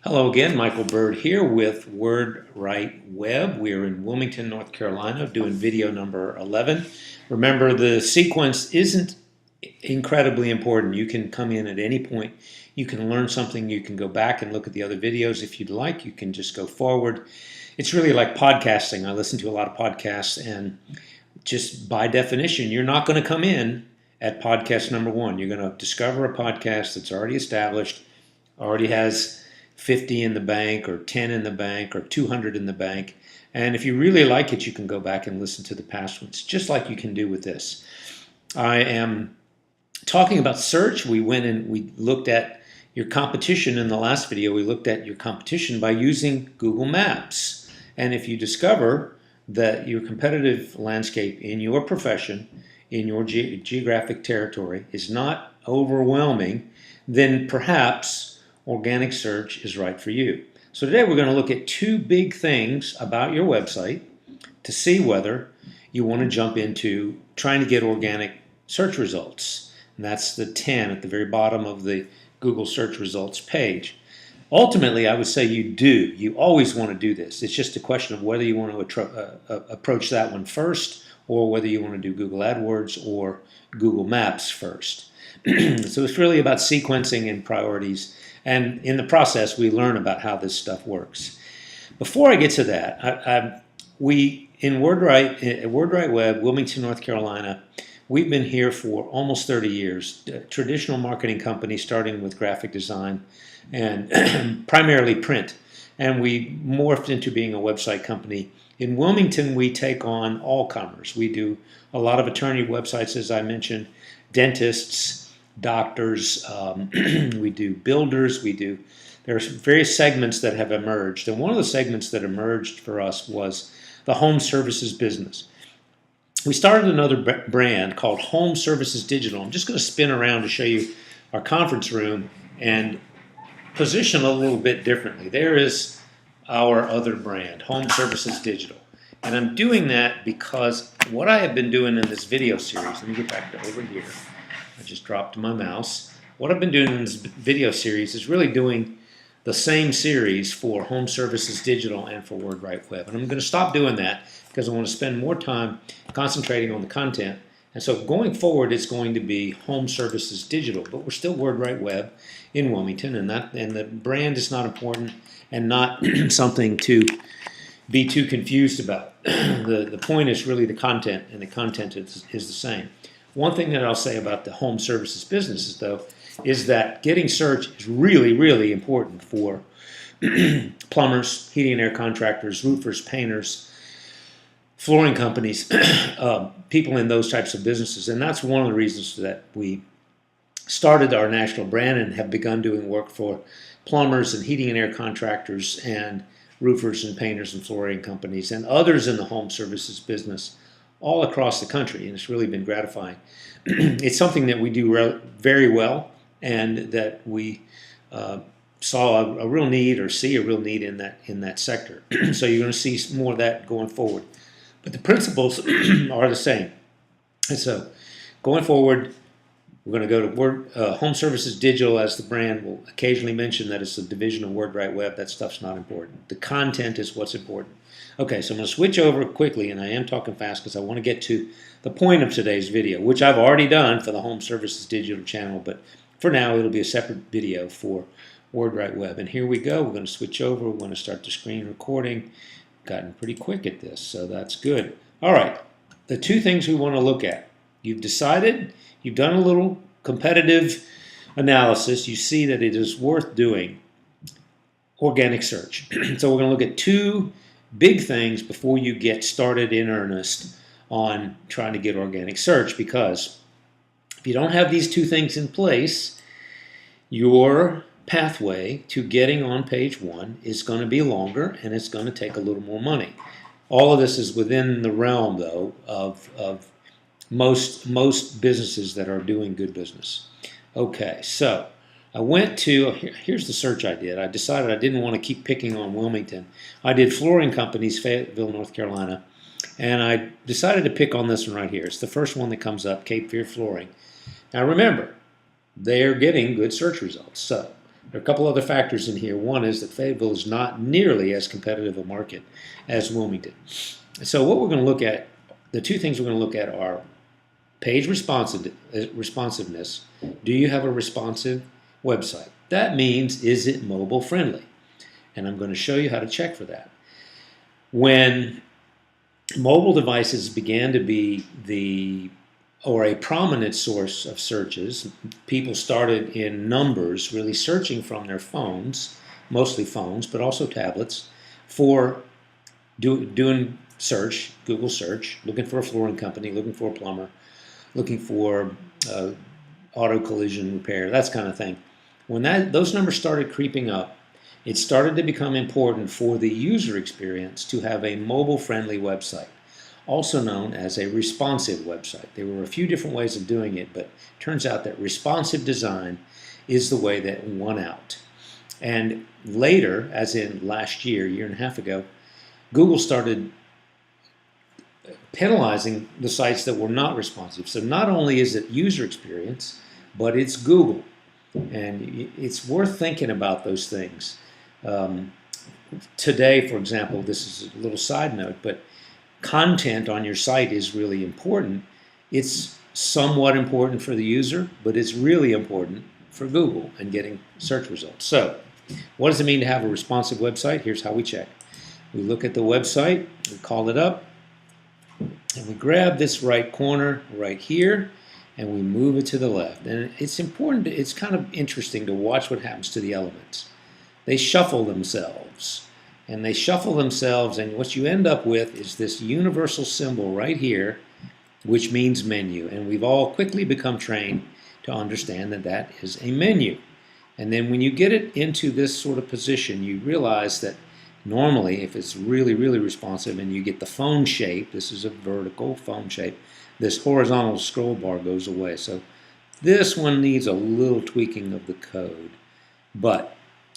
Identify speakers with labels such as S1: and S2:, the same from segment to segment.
S1: Hello again, Michael Bird here with WordWrite Web. We are in Wilmington, North Carolina, doing video number 11. Remember, the sequence isn't incredibly important. You can come in at any point. You can learn something. You can go back and look at the other videos if you'd like. You can just go forward. It's really like podcasting. I listen to a lot of podcasts, and just by definition, you're not going to come in at podcast number one. You're going to discover a podcast that's already established, already has 50 in the bank or 10 in the bank or 200 in the bank. And if you really like it, you can go back and listen to the past ones, just like you can do with this. I am talking about search. We went and we looked at your competition in the last video. We looked at your competition by using Google Maps. And if you discover that your competitive landscape in your profession, in your geographic territory is not overwhelming, then perhaps organic search is right for you. So today we're going to look at two big things about your website to see whether you want to jump into trying to get organic search results. And that's the 10 at the very bottom of the Google search results page. Ultimately, I would say you do. You always want to do this. It's just a question of whether you want to approach that one first or whether you want to do Google AdWords or Google Maps first. So it's really about sequencing and priorities. And in the process, we learn about how this stuff works. Before I get to that, we in WordWrite Web, Wilmington, North Carolina, we've been here for almost 30 years. Traditional marketing company, starting with graphic design and primarily print. And we morphed into being a website company. In Wilmington, we take on all comers. We do a lot of attorney websites, as I mentioned, dentists, doctors, we do builders, there's various segments that have emerged. And one of the segments that emerged for us was the home services business. We started another brand called Home Services Digital. I'm just going to spin around to show you our conference room and position a little bit differently. There is our other brand, Home Services Digital. And I'm doing that because what I have been doing in this video series, let me get back to over here. I just dropped my mouse. What I've been doing in this video series is really doing the same series for Home Services Digital and for WordWrite Web. And I'm going to stop doing that because I want to spend more time concentrating on the content. And so going forward, it's going to be Home Services Digital, but we're still WordWrite Web in Wilmington, and the brand is not important and not something to be too confused about. The point is really the content, and the content is the same. One thing that I'll say about the home services businesses, though, is that getting search is really, really important for plumbers, heating and air contractors, roofers, painters, flooring companies, people in those types of businesses. And that's one of the reasons that we started our national brand and have begun doing work for plumbers and heating and air contractors and roofers and painters and flooring companies and others in the home services business all across the country, and it's really been gratifying. It's something that we do very well, and that we saw a real need or see a real need in that sector. So you're going to see more of that going forward. But the principles are the same. And so going forward, we're going to go to Home Services Digital as the brand. We'll occasionally mention that it's a division of WordWrite Web. That stuff's not important. The content is what's important. Okay, so I'm going to switch over quickly, and I am talking fast because I want to get to the point of today's video, which I've already done for the Home Services Digital channel, but for now it'll be a separate video for WordWrite Web. And here we go. We're going to switch over. We're going to start the screen recording. Gotten pretty quick at this, so that's good. All right, the two things we want to look at. You've decided, you've done a little competitive analysis. You see that it is worth doing organic search. So we're going to look at two big things before you get started in earnest on trying to get organic search, because if you don't have these two things in place, your pathway to getting on page one is going to be longer, and it's going to take a little more money. All of this is within the realm, though, of most businesses that are doing good business. Okay, so I went to, here's the search I did. I decided I didn't want to keep picking on Wilmington. I did flooring companies, Fayetteville, North Carolina, and I decided to pick on this one right here. It's the first one that comes up, Cape Fear Flooring. Now remember, they're getting good search results. So There are a couple other factors in here. One is that Fayetteville is not nearly as competitive a market as Wilmington. So what we're going to look at, the two things we're going to look at are page responsiveness. Do you have a responsive website? That means, is it mobile friendly? And I'm going to show you how to check for that. When mobile devices began to be a prominent source of searches, people started in numbers really searching from their phones, mostly phones, but also tablets, for doing search, Google search, looking for a flooring company, looking for a plumber, looking for auto collision repair, that kind of thing. When those numbers started creeping up, it started to become important for the user experience to have a mobile-friendly website, also known as a responsive website. There were a few different ways of doing it, but it turns out that responsive design is the way that won out. And later, as in last year, year and a half ago, Google started penalizing the sites that were not responsive. So not only is it user experience, but it's Google. And it's worth thinking about those things. Today, for example, this is a little side note, but content on your site is really important. It's somewhat important for the user, but it's really important for Google and getting search results. So, what does it mean to have a responsive website? Here's how we check. We look at the website, we call it up, and we grab this right corner right here, and we move it to the left. And it's important, it's kind of interesting to watch what happens to the elements. They shuffle themselves, and what you end up with is this universal symbol right here, which means menu. And we've all quickly become trained to understand that that is a menu. And then when you get it into this sort of position, you realize that normally, if it's really, really responsive and you get the phone shape, this is a vertical phone shape, this horizontal scroll bar goes away. So this one needs a little tweaking of the code. But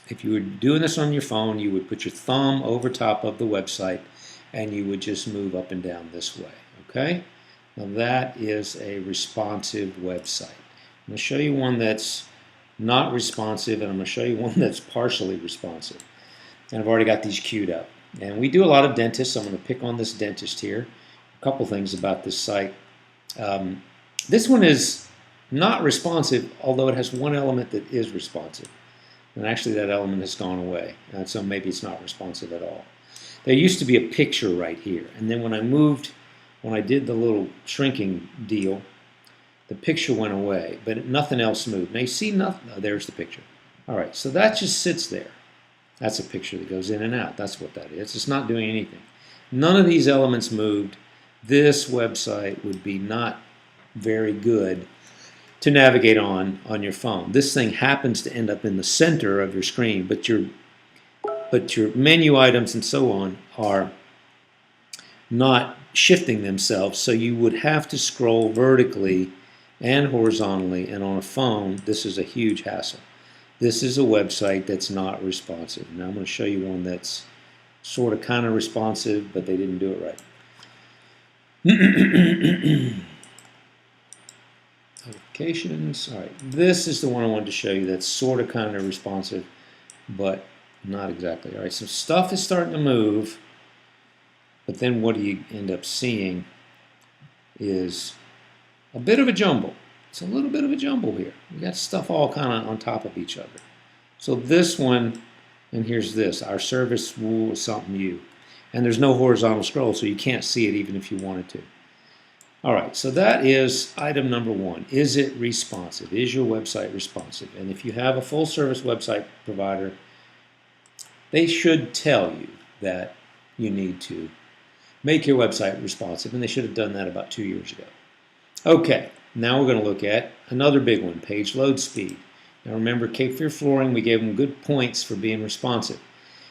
S1: if you were doing this on your phone, you would put your thumb over top of the website and you would just move up and down this way. Okay? Now that is a responsive website. I'm going to show you one that's not responsive, and I'm going to show you one that's partially responsive. And I've already got these queued up. And we do a lot of dentists. I'm going to pick on this dentist here. A couple things about this site. This one is not responsive, although it has one element that is responsive. And actually that element has gone away. So maybe it's not responsive at all. There used to be a picture right here. And then when I did the little shrinking deal, the picture went away, but nothing else moved. Now you see nothing. Oh, there's the picture. All right, so that just sits there. That's a picture that goes in and out. That's what that is. It's not doing anything. None of these elements moved. This website would be not very good to navigate on your phone. This thing happens to end up in the center of your screen, but your menu items and so on are not shifting themselves, so you would have to scroll vertically and horizontally, and on a phone, this is a huge hassle. This is a website that's not responsive. Now I'm going to show you one that's sort of kind of responsive, but they didn't do it right. Notifications. All right, this is the one I wanted to show you that's sort of kind of responsive, but not exactly. All right, so stuff is starting to move, but then what do you end up seeing is a bit of a jumble. It's a little bit of a jumble here. We got stuff all kind of on top of each other. So this one, and here's this, our service rule is something new. And there's no horizontal scroll, so you can't see it even if you wanted to. All right, so that is item number one. Is it responsive? Is your website responsive? And if you have a full service website provider, they should tell you that you need to make your website responsive, and they should have done that about 2 years ago. Okay, now we're going to look at another big one, page load speed. Now remember, Cape Fear Flooring, we gave them good points for being responsive.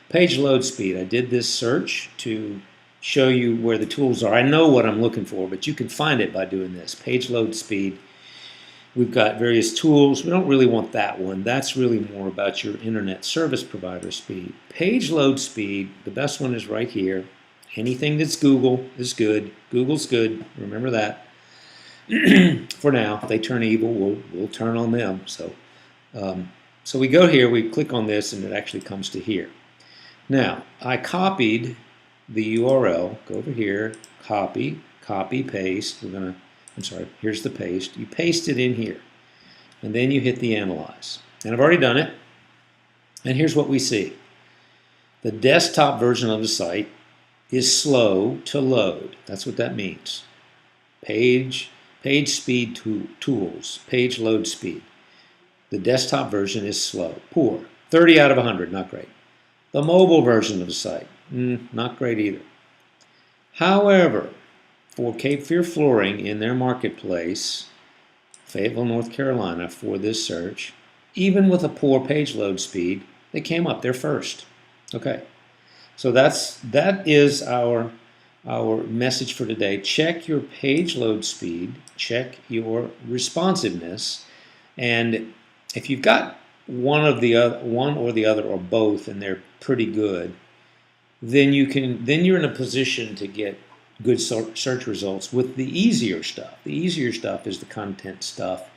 S1: Page load speed, I did this search to show you where the tools are. I know what I'm looking for, but you can find it by doing this. Page load speed. We've got various tools. We don't really want that one. That's really more about your internet service provider speed. Page load speed, the best one is right here. Anything that's Google is good. Google's good. Remember that. For now, if they turn evil, we'll turn on them. So So we go here, we click on this, and it actually comes to here. Now, I copied the URL. Go over here, copy, paste. Here's the paste. You paste it in here, and then you hit the analyze. And I've already done it. And here's what we see. The desktop version of the site is slow to load. That's what that means. Page speed tools, page load speed. The desktop version is slow, poor. 30 out of 100, not great. The mobile version of the site, not great either. However, for Cape Fear Flooring in their marketplace, Fayetteville, North Carolina, for this search, even with a poor page load speed, they came up there first. Okay, so that is our message for today. Check your page load speed, check your responsiveness, and if you've got one or the other or both, and they're pretty good, then you're in a position to get good search results with the easier stuff. The easier stuff is the content stuff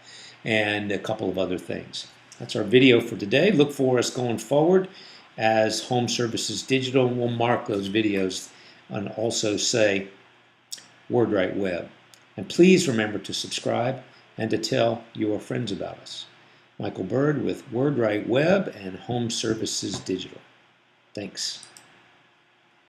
S1: and a couple of other things. That's our video for today. Look for us going forward as Home Services Digital. We'll mark those videos and also say WordWrite Web. And please remember to subscribe and to tell your friends about us. Michael Bird with WordWrite Web and Home Services Digital. Thanks.